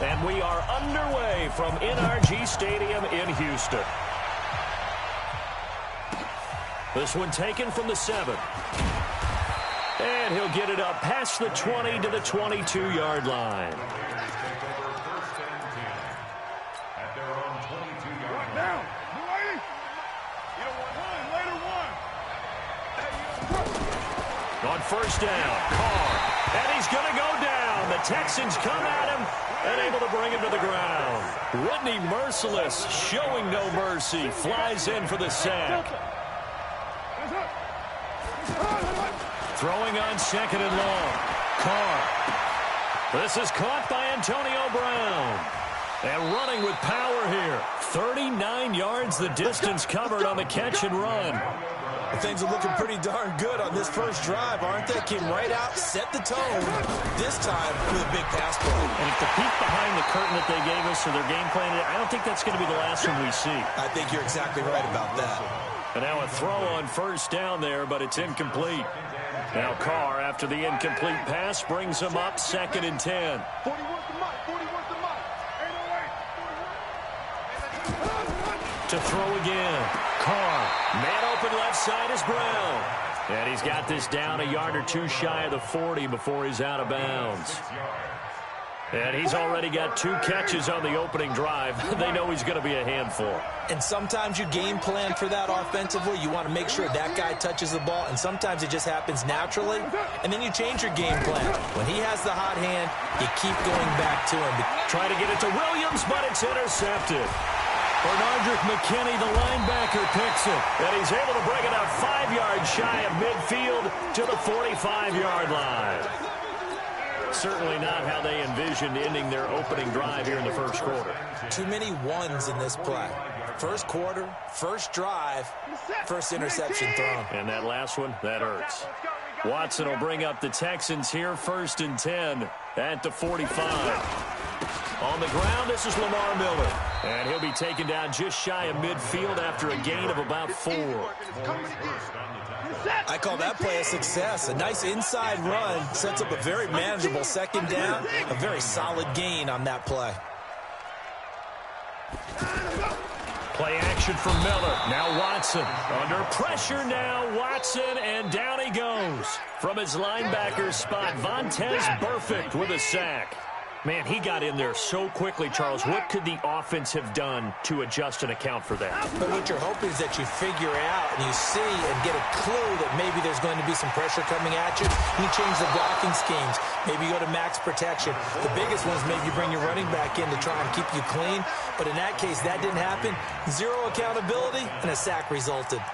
And we are underway from NRG Stadium in Houston. This one taken from the 7. And he'll get it up past the 20 to the 22-yard line. On first down, Carr. And he's going to go down. The Texans come at him and able to bring him to the ground. Whitney Merciless, showing no mercy, flies in for the sack. Throwing on second and long. Carr. This is caught by Antonio Brown. And running with power here. 39 yards the distance covered on the catch and run. Things are looking pretty darn good on this first drive, aren't they? Came right out, set the tone, this time with a big pass play. And if the peek behind the curtain that they gave us or their game plan, I don't think that's going to be the last one we see. I think you're exactly right about that. And now a throw on first down there, but it's incomplete. Now Carr, after the incomplete pass, brings him up 2nd and 10. To throw again. Carr. Man open left side is Brown. And he's got this down a yard or two shy of the 40 before he's out of bounds. And he's already got 2 catches on the opening drive. They know he's going to be a handful. And sometimes you game plan for that offensively. You want to make sure that guy touches the ball. And sometimes it just happens naturally. And then you change your game plan. When he has the hot hand, you keep going back to him. Try to get it to Williams, but it's intercepted. Bernardrick McKinney, the linebacker, picks it. And he's able to bring it up 5 yards shy of midfield to the 45-yard line. Certainly not how they envisioned ending their opening drive here in the first quarter. Too many ones in this play. First quarter, first drive, first interception thrown. And that last one, that hurts. Watson will bring up the Texans here, 1st and 10 at the 45. On the ground, this is Lamar Miller. And he'll be taken down just shy of midfield after a gain of about 4. I call that play a success. A nice inside run sets up a very manageable 2nd down. A very solid gain on that play. Play action from Miller. Now Watson. Under pressure now, Watson, and down he goes. From his linebacker spot, Vontaze Burfict with a sack. Man, he got in there so quickly, Charles. What could the offense have done to adjust and account for that? But what you're hoping is that you figure out and you see and get a clue that maybe there's going to be some pressure coming at you. You change the blocking schemes. Maybe you go to max protection. The biggest one is maybe you bring your running back in to try and keep you clean. But in that case, that didn't happen. 0 accountability, and a sack resulted.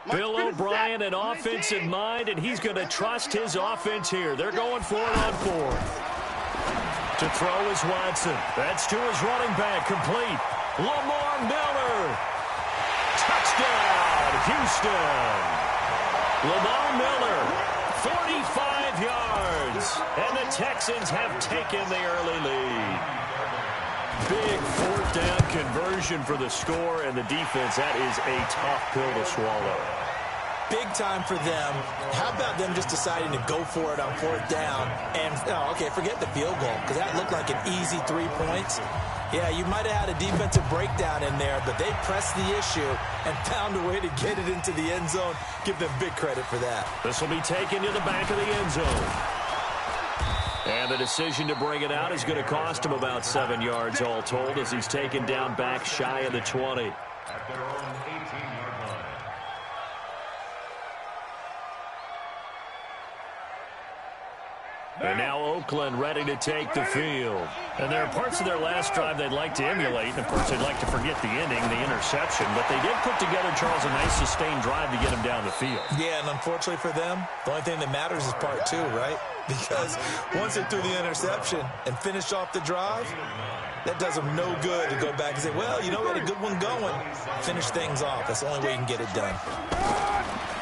Bill O'Brien, an offensive mind, and he's going to trust his offense here. They're going for it on 4th. To throw is Watson. That's to his running back, complete. Lamar Miller. Touchdown, Houston. Lamar Miller, 45 yards. And the Texans have taken the early lead. Big 4th down conversion for the score, and the defense, that is a tough pill to swallow. Big time for them. How about them just deciding to go for it on 4th down? And, okay, forget the field goal, because that looked like an easy 3 points. Yeah, you might have had a defensive breakdown in there, but they pressed the issue and found a way to get it into the end zone. Give them big credit for that. This will be taken to the back of the end zone. And the decision to bring it out is going to cost him about 7 yards all told as he's taken down back shy of the 20. And now Oakland ready to take the field. And there are parts of their last drive they'd like to emulate. And, of course, they'd like to forget the ending, the interception. But they did put together, Charles, a nice sustained drive to get him down the field. Yeah, and unfortunately for them, the only thing that matters is part 2, right? Because once they threw the interception and finished off the drive, that does them no good to go back and say, well, you know, we had a good one going. Finish things off. That's the only way you can get it done.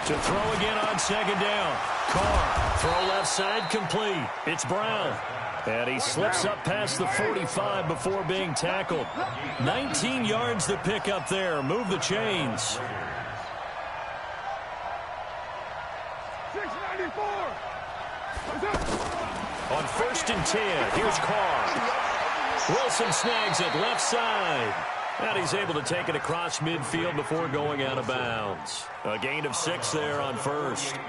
To throw again on second down. Carr, throw left side complete. It's Brown. And he slips up past the 45 before being tackled. 19 yards to pick up there. Move the chains. 694. On 1st and 10, here's Carr. Wilson snags it left side. And he's able to take it across midfield before going out of bounds. A gain of 6 there on 1st.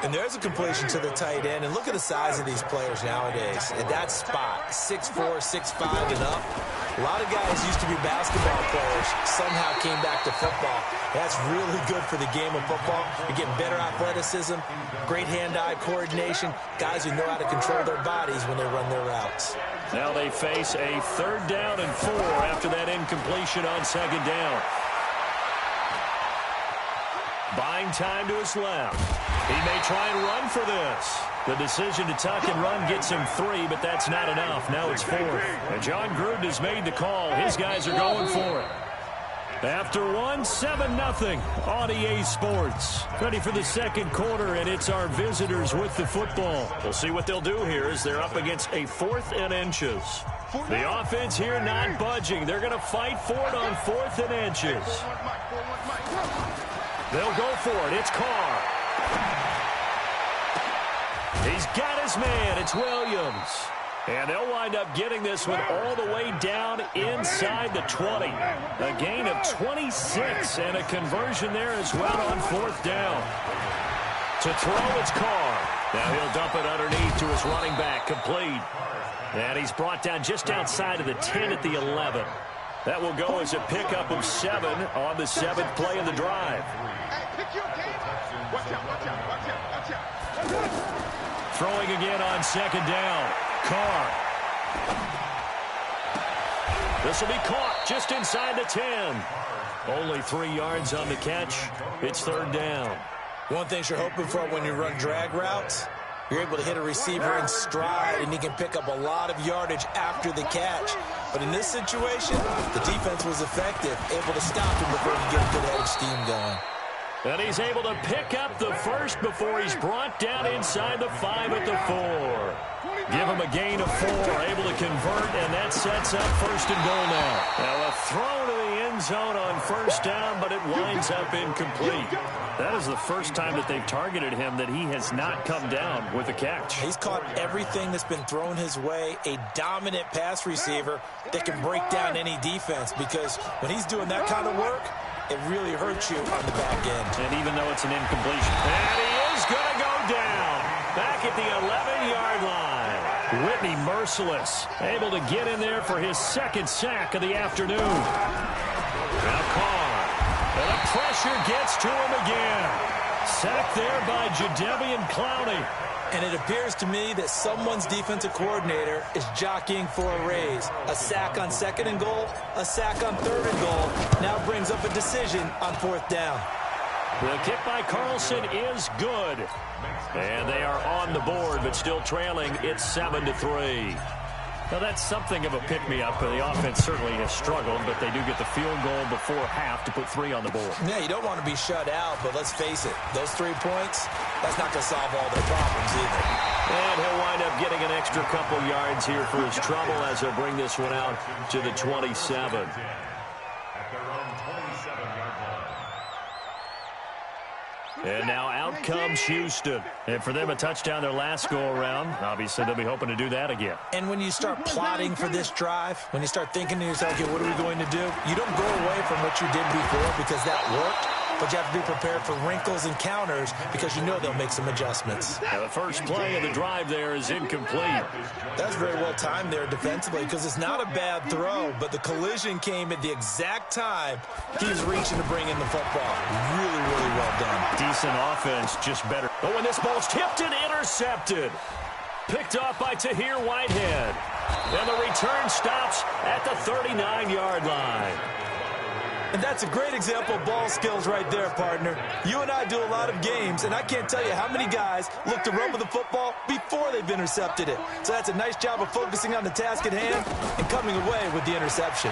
And there's a completion to the tight end. And look at the size of these players nowadays. At that spot, 6'4", 6'5", and up. A lot of guys used to be basketball players, somehow came back to football. That's really good for the game of football. You're getting better athleticism, great hand-eye coordination, guys who know how to control their bodies when they run their routes. Now they face a 3rd down and 4 after that incompletion on 2nd down. Buying time to his left. He may try and run for this. The decision to tuck and run gets him 3, but that's not enough. Now it's 4th. And John Gruden has made the call. His guys are going for it. After 1, 7-0 on EA Sports. Ready for the 2nd quarter, and it's our visitors with the football. We'll see what they'll do here as they're up against a 4th and inches. The offense here not budging. They're going to fight for it on 4th and inches. They'll go for it. It's Carr. He's got his man. It's Williams. And they'll wind up getting this one all the way down inside the 20. A gain of 26 and a conversion there as well on 4th down. To throw, it's Carr. Now he'll dump it underneath to his running back, complete. And he's brought down just outside of the 10 at the 11. That will go as a pickup of 7 on the 7th play of the drive. Throwing again on 2nd down. Carr. This will be caught just inside the 10. Only 3 yards on the catch. It's 3rd down. One thing you're hoping for when you run drag routes, you're able to hit a receiver in stride, and he can pick up a lot of yardage after the catch. But in this situation, the defense was effective, able to stop him before he get a good head of steam going. And he's able to pick up the 1st before he's brought down inside the 5 at the 4. Give him a gain of 4, able to convert, and that sets up 1st and goal now. Now a throw to the end zone on 1st down, but it winds up incomplete. That is the first time that they've targeted him that he has not come down with a catch. He's caught everything that's been thrown his way, a dominant pass receiver that can break down any defense, because when he's doing that kind of work, it really hurts you on the back end. And even though it's an incompletion. And he is going to go down back at the 11-yard line. Whitney merciless, able to get in there for his 2nd sack of the afternoon. Now Carr. And the pressure gets to him again. Sacked there by Jadeveon Clowney. And it appears to me that someone's defensive coordinator is jockeying for a raise. A sack on 2nd and goal, a sack on 3rd and goal. Now brings up a decision on 4th down. The kick by Carlson is good. And they are on the board, but still trailing. It's 7-3. Now, that's something of a pick-me-up. The offense certainly has struggled, but they do get the field goal before half to put 3 on the board. Yeah, you don't want to be shut out, but let's face it, those 3 points, that's not going to solve all their problems either. And he'll wind up getting an extra couple yards here for his trouble as he'll bring this one out to the 27. And now out comes Houston. And for them, a touchdown their last go-around. Obviously, they'll be hoping to do that again. And when you start plotting for this drive, when you start thinking to yourself, okay, what are we going to do? You don't go away from what you did before because that worked. But you have to be prepared for wrinkles and counters because you know they'll make some adjustments. Now the first play of the drive there is incomplete. That's very well timed there defensively because it's not a bad throw, but the collision came at the exact time he was reaching to bring in the football. Really, really well done. Decent offense, just better. Oh, and this ball's tipped and intercepted. Picked off by Tahir Whitehead. And the return stops at the 39-yard line. And that's a great example of ball skills right there, partner. You and I do a lot of games, and I can't tell you how many guys look to run with the football before they've intercepted it. So that's a nice job of focusing on the task at hand and coming away with the interception.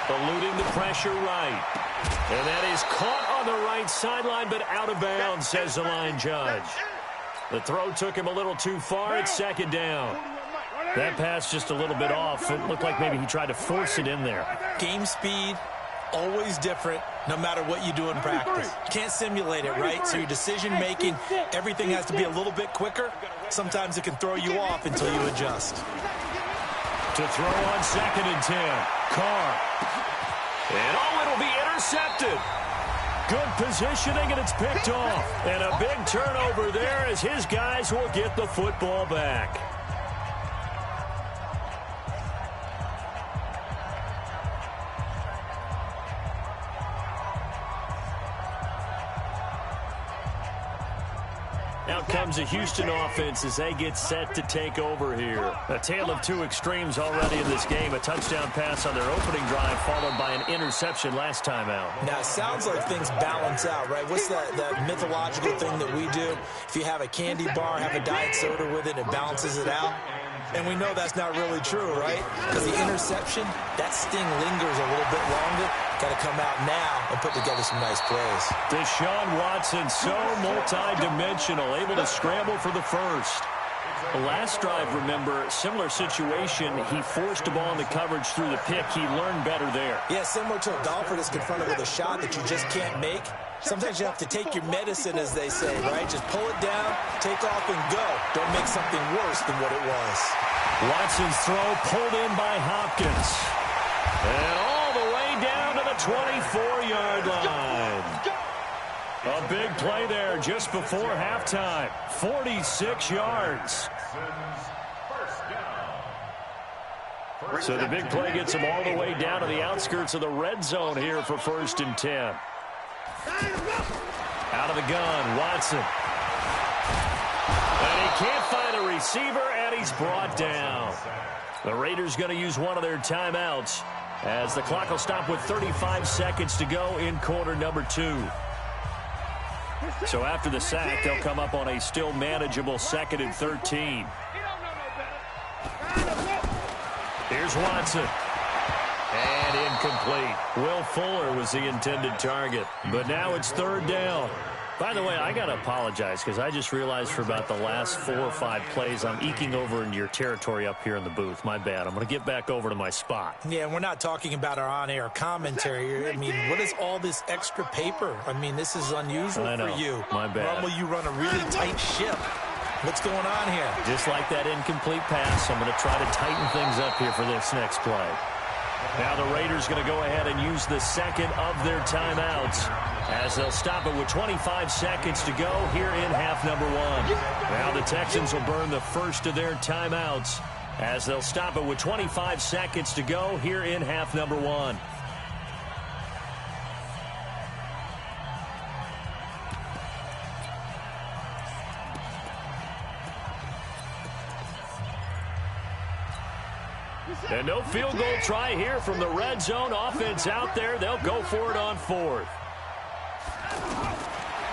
Eluding the pressure right. And that is caught on the right sideline, but out of bounds, says the line judge. The throw took him a little too far. It's second down. That pass just a little bit off. It looked like maybe he tried to force it in there. Game speed, always different, no matter what you do in practice. You can't simulate it, right? So your decision-making, everything has to be a little bit quicker. Sometimes it can throw you off until you adjust. To throw on 2nd and 10. Carr. And it'll be intercepted. Good positioning, and it's picked off. And a big turnover there as his guys will get the football back. Out comes the Houston offense as they get set to take over here. A tale of two extremes already in this game. A touchdown pass on their opening drive followed by an interception last time out. Now, it sounds like things balance out, right? What's that mythological thing that we do? If you have a candy bar, have a diet soda with it, it balances it out. And we know that's not really true, right? Because the interception, that sting lingers a little bit longer. Got to come out now and put together some nice plays. Deshaun Watson, so multi-dimensional, able to scramble for the first. The last drive, remember, similar situation. He forced the ball into coverage through the pick. He learned better there. Yeah, similar to a golfer that's confronted with a shot that you just can't make. Sometimes you have to take your medicine, as they say, right? Just pull it down, take off, and go. Don't make something worse than what it was. Watson's throw pulled in by Hopkins. And all the way down to the 24-yard line. A big play there just before halftime. 46 yards. So the big play gets him all the way down to the outskirts of the red zone here for 1st and 10. Out of the gun, Watson. And he can't find a receiver, and he's brought down. The Raiders going to use one of their timeouts as the clock will stop with 35 seconds to go in quarter number 2. So after the sack, they'll come up on a still manageable 2nd and 13. Here's Watson. And incomplete. Will Fuller was the intended target. But now it's 3rd down. By the way, I got to apologize because I just realized for about the last 4 or 5 plays, I'm eking over into your territory up here in the booth. My bad. I'm going to get back over to my spot. Yeah, we're not talking about our on-air commentary. I mean, what is all this extra paper? I mean, this is unusual for you. My bad. Normally you run a really tight ship. What's going on here? Just like that incomplete pass, I'm going to try to tighten things up here for this next play. Now the Raiders going to go ahead and use the second of their timeouts as they'll stop it with 25 seconds to go here in half number 1. Now the Texans will burn the first of their timeouts as they'll stop it with 25 seconds to go here in half number 1. And no field goal try here from the red zone. Offense out there. They'll go for it on 4th.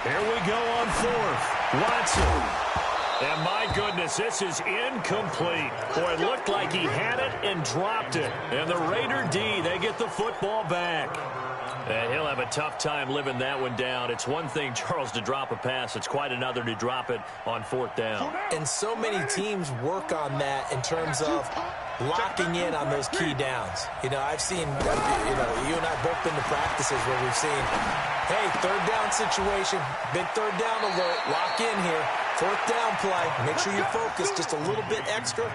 Here we go on 4th. Watson. And my goodness, this is incomplete. Boy, it looked like he had it and dropped it. And the Raider D, they get the football back. And he'll have a tough time living that one down. It's one thing, Charles, to drop a pass. It's quite another to drop it on 4th down. And so many teams work on that in terms of locking in on those key downs. You know, I've seen, you and I both been to practices where we've seen, hey, 3rd down situation, big 3rd down alert, lock in here, 4th down play, make sure you're focused just a little bit extra.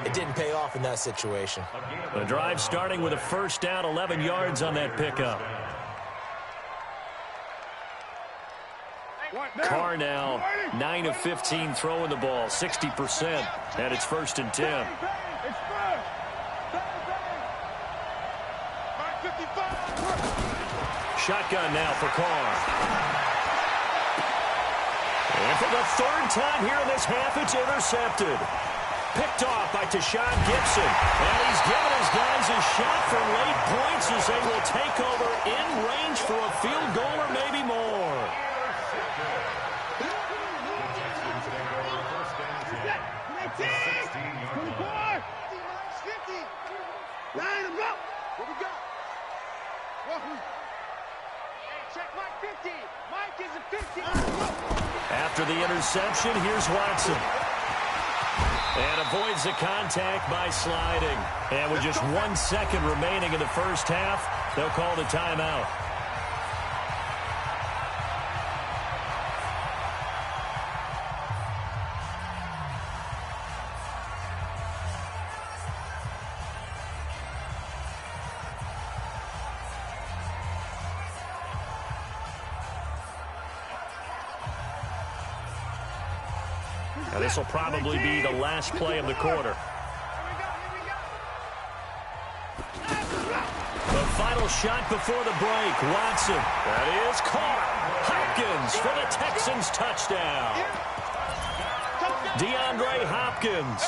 It didn't pay off in that situation. The drive starting with a 1st down, 11 yards on that pickup. Carr now 9 of 15 throwing the ball, 60%, and it's 1st and 10. Shotgun now for Carr. And for the 3rd time here in this half, it's intercepted. Picked off by Tashawn Gibson. And he's given his guys a shot for late points as they will take over in range for a field goal or maybe more. After the interception, here's Watson. And avoids the contact by sliding. And with just 1 second remaining in the first half, they'll call the timeout. Now, this will probably be the last play of the quarter. The final shot before the break. Watson. That is caught. Hopkins for the Texans touchdown. DeAndre Hopkins.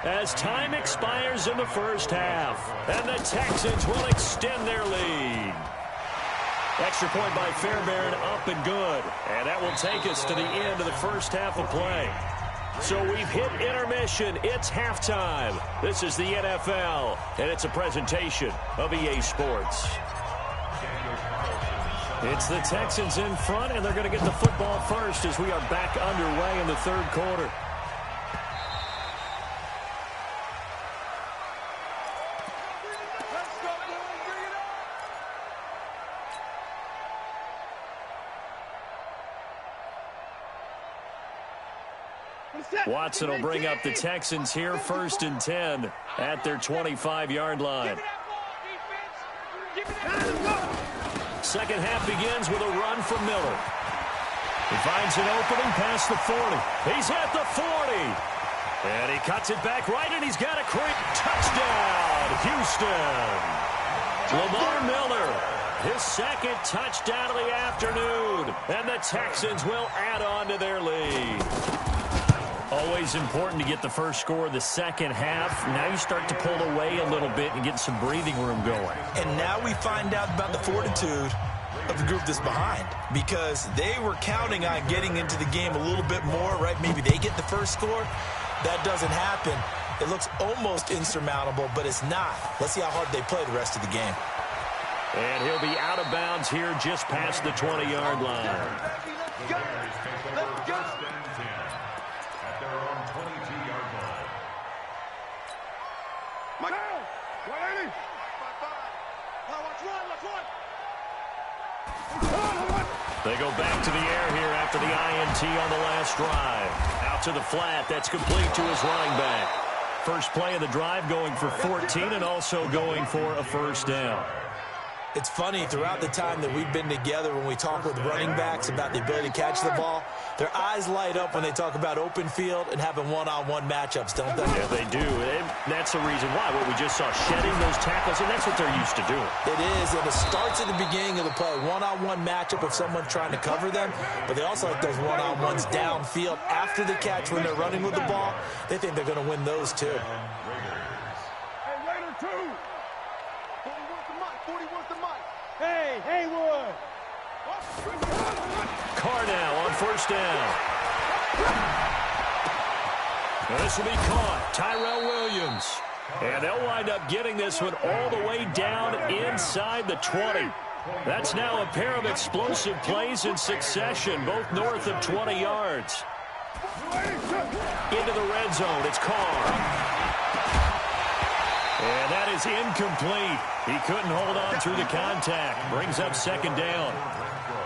As time expires in the first half. And the Texans will extend their lead. Extra point by Fairbairn, up and good. And that will take us to the end of the first half of play. So we've hit intermission. It's halftime. This is the NFL, and it's a presentation of EA Sports. It's the Texans in front, and they're going to get the football first as we are back underway in the third quarter. Watson will bring up the Texans here, 1st and 10 at their 25-yard line. Second half begins with a run from Miller. He finds an opening past the 40. He's at the 40. And he cuts it back right, and he's got a quick touchdown, Houston. Lamar Miller, his second touchdown of the afternoon. And the Texans will add on to their lead. Always important to get the first score of the second half. Now you start to pull away a little bit and get some breathing room going. And now we find out about the fortitude of the group that's behind, because they were counting on getting into the game a little bit more, right? Maybe they get the first score. That doesn't happen. It looks almost insurmountable, but it's not. Let's see how hard they play the rest of the game. And he'll be out of bounds here just past the 20-yard line. They go back to the air here after the INT on the last drive. Out to the flat. That's complete to his running back. First play of the drive, going for 14 and also going for a first down. It's funny, throughout the time that we've been together, when we talk with running backs about the ability to catch the ball, their eyes light up when they talk about open field and having one-on-one matchups, don't they? Yeah, they do. And that's the reason why. What we just saw, shedding those tackles, and that's what they're used to doing. It is, and it starts at the beginning of the play. One-on-one matchup if someone's trying to cover them, but they also like those one-on-ones downfield after the catch when they're running with the ball. They think they're going to win those, too. Hey, Haywood! Carr now on first down. This will be caught. Tyrell Williams. And they'll wind up getting this one all the way down inside the 20. That's now a pair of explosive plays in succession, both north of 20 yards. Into the red zone. It's Carr. And that is incomplete. He couldn't hold on through the contact. Brings up second down.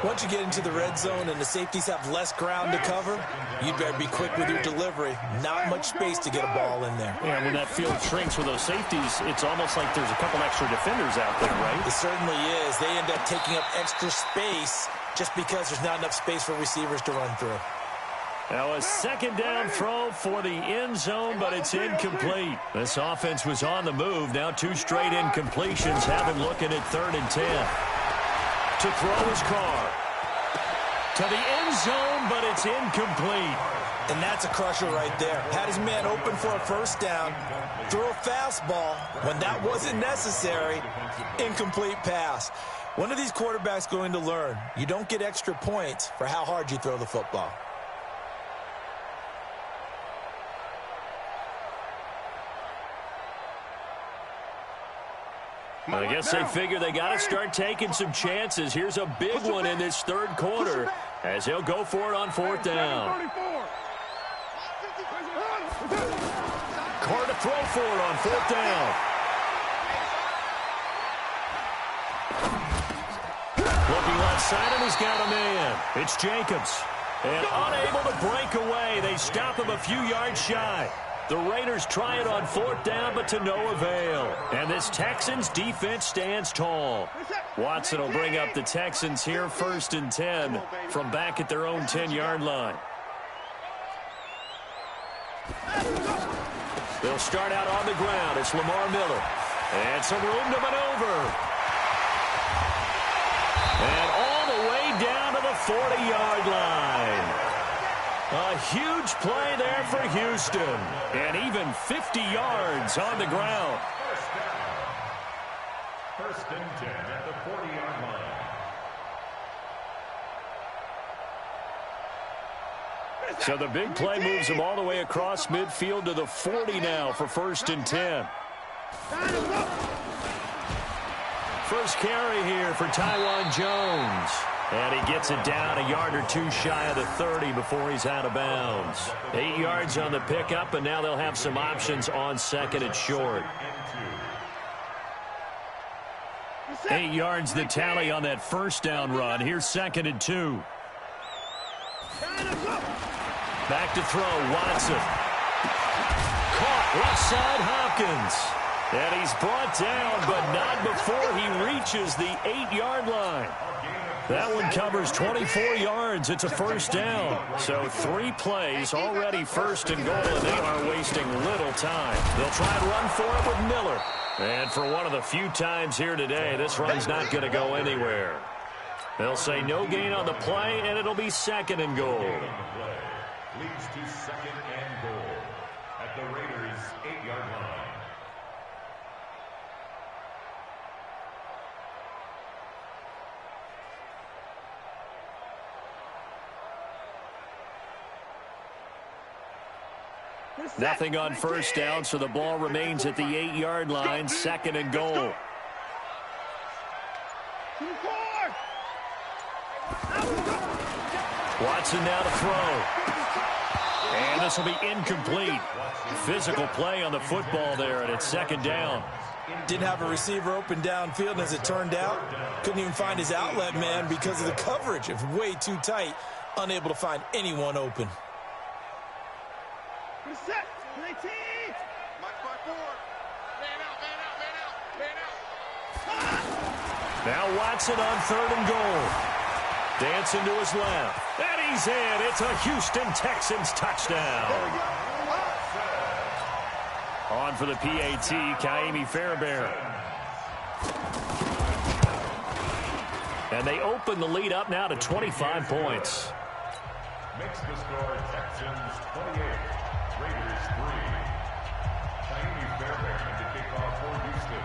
Once you get into the red zone and the safeties have less ground to cover, you'd better be quick with your delivery. Not much space to get a ball in there. Yeah, when that field shrinks with those safeties, it's almost like there's a couple extra defenders out there, right? It certainly is. They end up taking up extra space just because there's not enough space for receivers to run through. Now a second down throw for the end zone, but it's incomplete. This offense was on the move. Now two straight incompletions have him looking at 3rd and 10. To throw his Carr. To the end zone, but it's incomplete. And that's a crusher right there. Had his man open for a first down. Throw a fastball when that wasn't necessary. Incomplete pass. When are these quarterbacks going to learn? You don't get extra points for how hard you throw the football. I guess they figure they got to start taking some chances. Here's a big one in this third quarter as he'll go for it on fourth down. Carr to throw for it on fourth down. Looking left side, and he's got a man. It's Jacobs. And unable to break away. They stop him a few yards shy. The Raiders try it on fourth down, but to no avail. And this Texans defense stands tall. Watson will bring up the Texans here, 1st and 10 from back at their own 10-yard line. They'll start out on the ground. It's Lamar Miller. And some room to maneuver. And all the way down to the 40-yard line. A huge play there for Houston. And even 50 yards on the ground. First and 10 at the 40-yard line. So the big play moves them all the way across midfield to the 40 now for 1st and 10. First carry here for Tywan Jones. And he gets it down a yard or two shy of the 30 before he's out of bounds. 8 yards on the pickup, and now they'll have some options on second and short. 8 yards the tally on that first down run. Here's 2nd and 2. Back to throw, Watson. Caught left side, Hopkins. And he's brought down, but not before he reaches the 8-yard line. That one covers 24 yards. It's a first down. So 3 plays, already 1st and goal, and they are wasting little time. They'll try and run for it with Miller. And for one of the few times here today, this run's not going to go anywhere. They'll say no gain on the play, and it'll be 2nd and goal. Leads to 2nd and goal at the Raiders' 8-yard line. Nothing on first down, so the ball remains at the 8-yard line, 2nd and goal. Watson now to throw. And this will be incomplete. Physical play on the football there, and it's 2nd down. Didn't have a receiver open downfield, and as it turned out, couldn't even find his outlet man because of the coverage. It was way too tight, unable to find anyone open. Set. 19. Mark 4. Man out. Now Watson on 3rd and goal. Dancing to his left. And he's in. It's a Houston Texans touchdown. On for the PAT, Kaimi Fairbairn. And they open the lead up now to 25 points. Makes the score Texans 28. Raiders 3. Kaimi Fairbairn to kick off for Houston.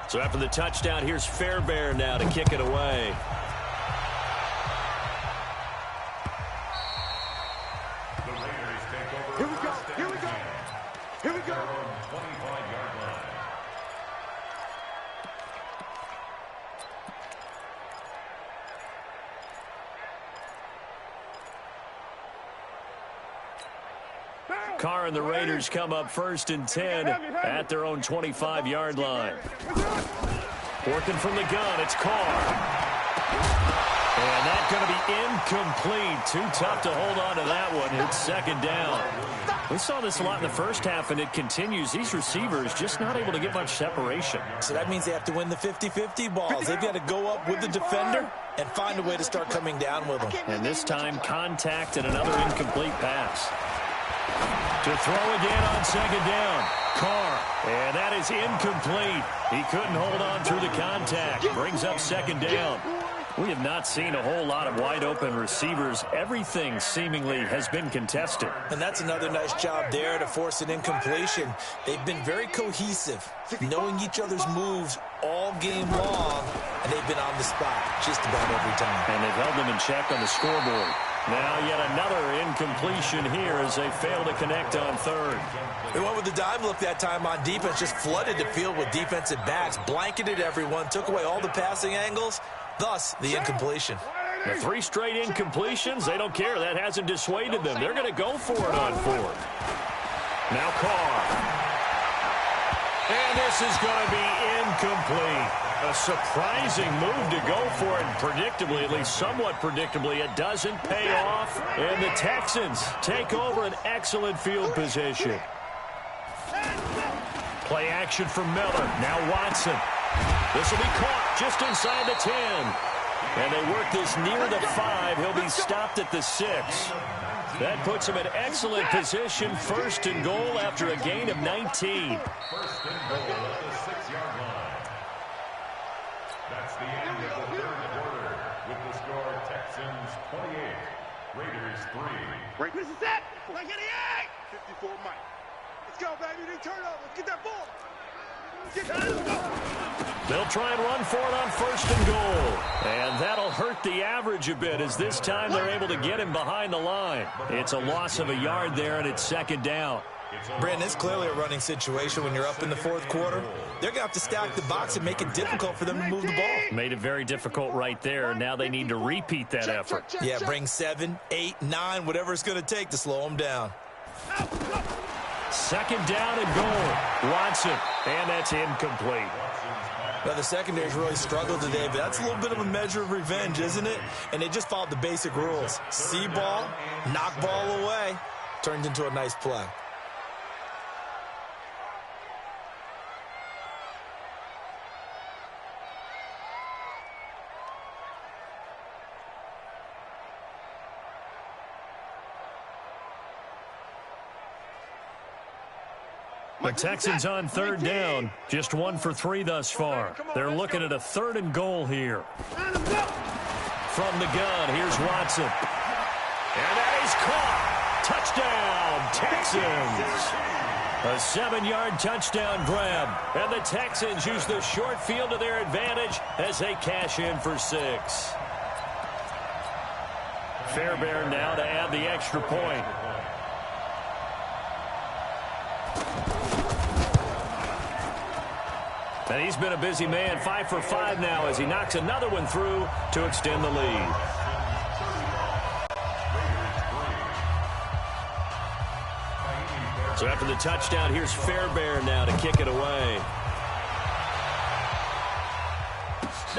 So after the touchdown, here's Fairbairn now to kick it away. The Raiders take over. Here we go. 25-yard line. Carr and the Raiders come up 1st and 10 at their own 25-yard line. Working from the gun, it's Carr. And that's going to be incomplete. Too tough to hold on to that one. It's 2nd down. We saw this a lot in the first half, and it continues. These receivers just not able to get much separation. So that means they have to win the 50-50 balls. They've got to go up with the defender and find a way to start coming down with them. And this time, contact and another incomplete pass. To throw again on 2nd down. Carr. And that is incomplete. He couldn't hold on through the contact. Brings up 2nd down. We have not seen a whole lot of wide-open receivers. Everything seemingly has been contested. And that's another nice job there to force an incompletion. They've been very cohesive, knowing each other's moves all game long, and they've been on the spot just about every time. And they've held them in check on the scoreboard. Now yet another incompletion here as they fail to connect on third. They went with the dive look that time on defense, just flooded the field with defensive backs, blanketed everyone, took away all the passing angles, thus the incompletion. The 3 straight incompletions, they don't care. That hasn't dissuaded them. They're going to go for it on fourth. Now Carr. And this is going to be incomplete. A surprising move to go for it, and predictably, at least somewhat predictably, it doesn't pay off. And the Texans take over an excellent field position. Play action from Miller. Now Watson. This will be caught just inside the 10. And they work this near the 5. He'll be stopped at the 6. That puts him in excellent position. 1st and goal after a gain of 19. 1st and goal at the 6-yard line. That's the end of the 3rd quarter with the score Texans 28, Raiders 3. Break this is it. Like 88. 54 Mike. Let's go, baby. They turn over. Let's get that ball. Get that. Let's go. They'll try and run for it on 1st and goal. And that'll hurt the average a bit as this time they're able to get him behind the line. It's a loss of a yard there, and it's 2nd down. Brandon, it's clearly a running situation when you're up in the 4th quarter. They're going to have to stack the box and make it difficult for them to move the ball. Made it very difficult right there. Now they need to repeat that effort. Yeah, bring 7, 8, 9, whatever it's going to take to slow them down. 2nd down and goal. Watson, and that's incomplete. Well, the secondary's really struggled today, but that's a little bit of a measure of revenge, isn't it? And they just followed the basic rules. See ball, knock ball away, turned into a nice play. The Texans on 3rd down. Just 1 for 3 thus far. They're looking at a 3rd and goal here. From the gun, here's Watson. And that is caught. Touchdown, Texans. A 7-yard touchdown grab. And the Texans use the short field to their advantage as they cash in for 6. Fairbairn now to add the extra point. And he's been a busy man, 5 for 5 now as he knocks another one through to extend the lead. So after the touchdown, here's Fairbairn now to kick it away.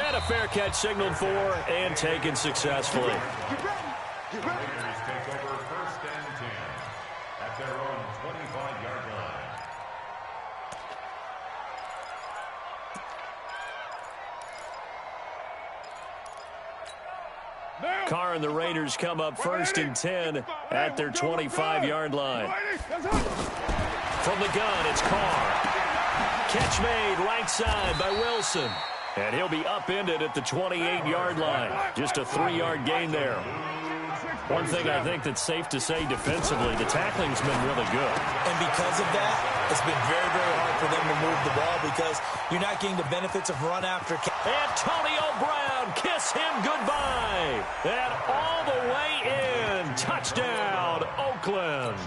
And a fair catch signaled for and taken successfully. Raiders take over 1st and 10 at their own 25-yard line. Carr and the Raiders come up 1st and 10 at their 25-yard line. From the gun, it's Carr. Catch made right side by Wilson. And he'll be upended at the 28-yard line. Just a 3-yard gain there. One thing I think that's safe to say defensively, the tackling's been really good. And because of that, it's been very, very hard for them to move the ball because you're not getting the benefits of run after. Antonio Brown, kiss him goodbye. And all the way in. Touchdown, Oakland.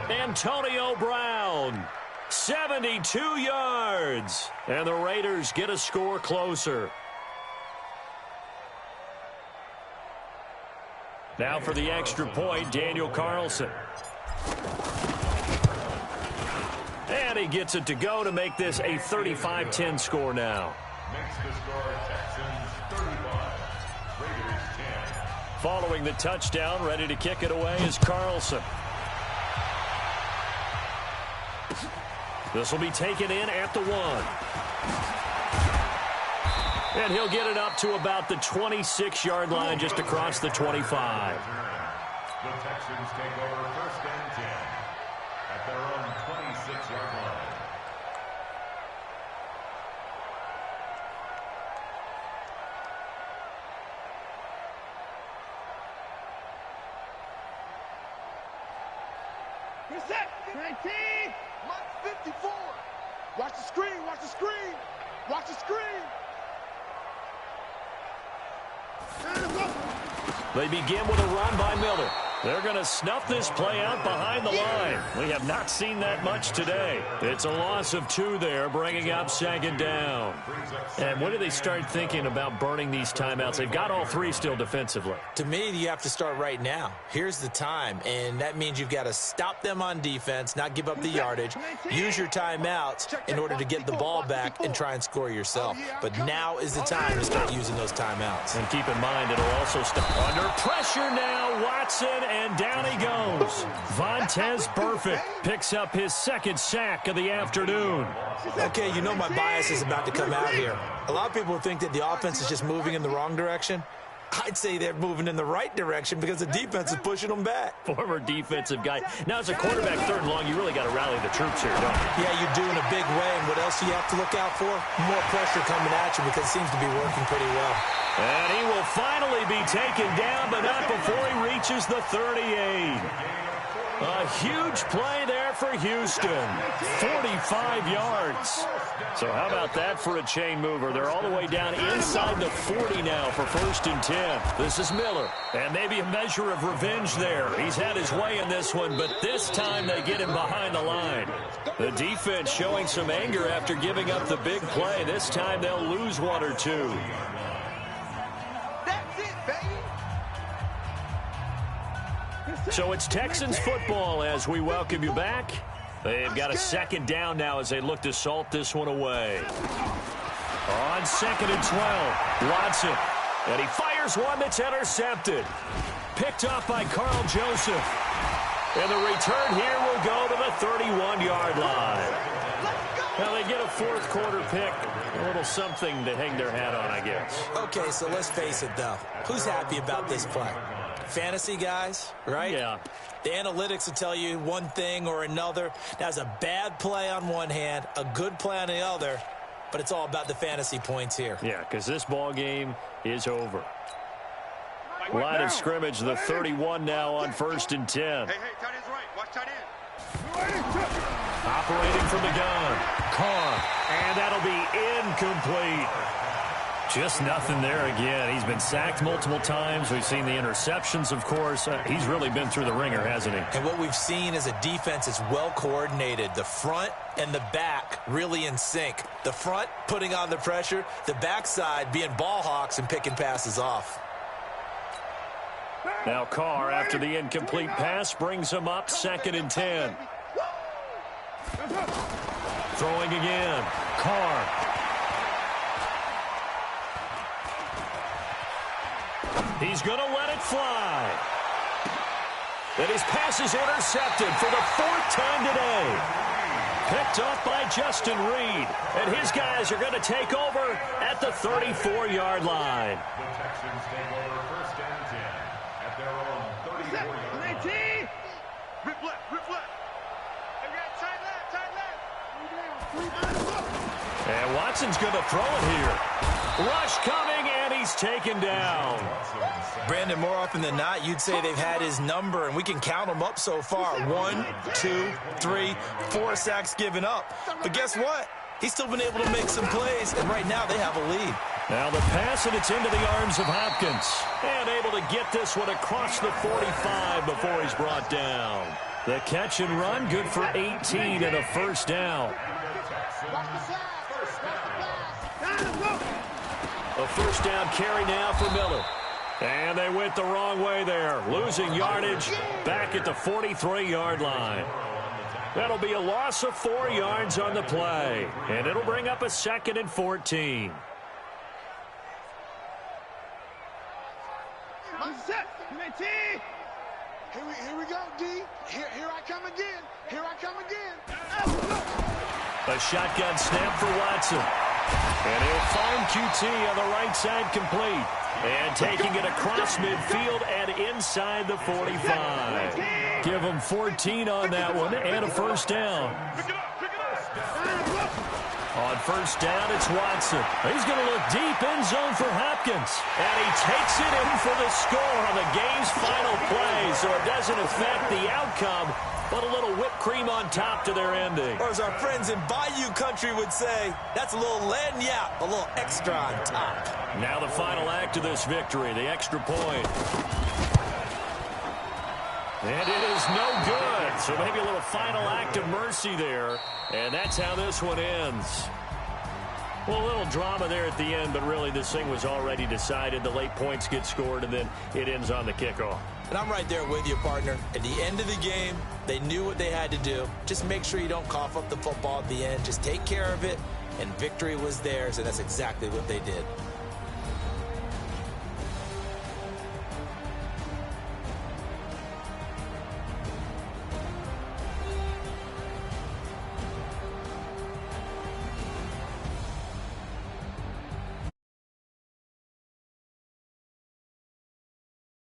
Antonio Brown, 72 yards. And the Raiders get a score closer. Now for the extra point, Daniel Carlson. And he gets it to go to make this a 35-10 score now. Makes the score Texans 35, Raiders 10. Following the touchdown, ready to kick it away is Carlson. This will be taken in at the 1. And he'll get it up to about the 26-yard line just across the 25. The Texans take over 1st and 10 at their own 26-yard line. We're set. 19. Mike 54. Watch the screen. Watch the screen. Watch the screen. They begin with a run by Miller. They're going to snuff this play out behind the line. We have not seen that much today. It's a loss of 2 there, bringing up second down. And when do they start thinking about burning these timeouts? They've got all 3 still defensively. To me, you have to start right now. Here's the time, and that means you've got to stop them on defense, not give up the yardage, use your timeouts in order to get the ball back and try and score yourself. But now is the time to start using those timeouts. And keep in mind, it'll also stop under pressure now. Watson, and down he goes. Vontaze Burfict picks up his 2nd sack of the afternoon. Okay, you know my bias is about to come out here. A lot of people think that the offense is just moving in the wrong direction. I'd say they're moving in the right direction because the defense is pushing them back. Former defensive guy. Now, as a quarterback, 3rd and long, you really got to rally the troops here, don't you? Yeah, you do in a big way. And what else do you have to look out for? More pressure coming at you because it seems to be working pretty well. And he will finally be taken down, but not before he reaches the 38. A huge play there for Houston. 45 yards. So how about that for a chain mover? They're all the way down inside the 40 now for 1st and 10. This is Miller. And maybe a measure of revenge there. He's had his way in this one, but this time they get him behind the line. The defense showing some anger after giving up the big play. This time they'll lose 1 or 2. So it's Texans football as we welcome you back. They've got a 2nd down now as they look to salt this one away. On 2nd and 12, Watson. And he fires one that's intercepted. Picked off by Carl Joseph. And the return here will go to the 31-yard line. Now they get a 4th quarter pick. A little something to hang their hat on, I guess. Okay, so let's face it, though. Who's happy about this play? Fantasy guys, right? Yeah. The analytics will tell you one thing or another. That's a bad play on one hand, a good play on the other, but it's all about the fantasy points here. Yeah, because this ball game is over. Line of scrimmage, the 31 now on 1st and 10. Hey, tight end's right. Watch tight end. Operating from the gun. Carr. And that'll be incomplete. Just nothing there again. He's been sacked multiple times. We've seen the interceptions, of course. He's really been through the ringer, hasn't he? And what we've seen is a defense that's well coordinated. The front and the back really in sync. The front putting on the pressure. The backside being ball hawks and picking passes off. Now Carr, after the incomplete pass, brings him up 2nd and 10. Throwing again. Carr. He's going to let it fly. And his pass is intercepted for the 4th time today. Picked off by Justin Reed. And his guys are going to take over at the 34-yard line. The Texans take over 1st and 10 at their own 34-yard line. Rip left. They got tight left. And Watson's going to throw it here. Rush coming, and he's taken down. Brandon, more often than not, you'd say they've had his number, and we can count them up so far. 1, 2, 3, 4 sacks given up. But guess what? He's still been able to make some plays, and right now they have a lead. Now the pass, and it's into the arms of Hopkins. And able to get this one across the 45 before he's brought down. The catch and run, good for 18 and a 1st down. A 1st down carry now for Miller. And they went the wrong way there. Losing yardage back at the 43-yard line. That'll be a loss of 4 yards on the play. And it'll bring up a 2nd and 14. Here we go, D. Here I come again. A shotgun snap for Watson. And he'll find QT on the right side complete. And taking it across midfield and inside the 45. Give him 14 on that one and a 1st down. On first down, it's Watson. He's going to look deep end zone for Hopkins. And he takes it in for the score on the game's final play. So it doesn't affect the outcome, but a little whipped cream on top to their ending. Or as our friends in Bayou country would say, that's a little lagniappe, a little extra on top. Now the final act of this victory, the extra point. And it is no good. So maybe a little final act of mercy there. And that's how this one ends. Well, a little drama there at the end, but really this thing was already decided. The late points get scored, and then it ends on the kickoff. And I'm right there with you, partner. At the end of the game, they knew what they had to do. Just make sure you don't cough up the football at the end. Just take care of it, and victory was theirs, and that's exactly what they did.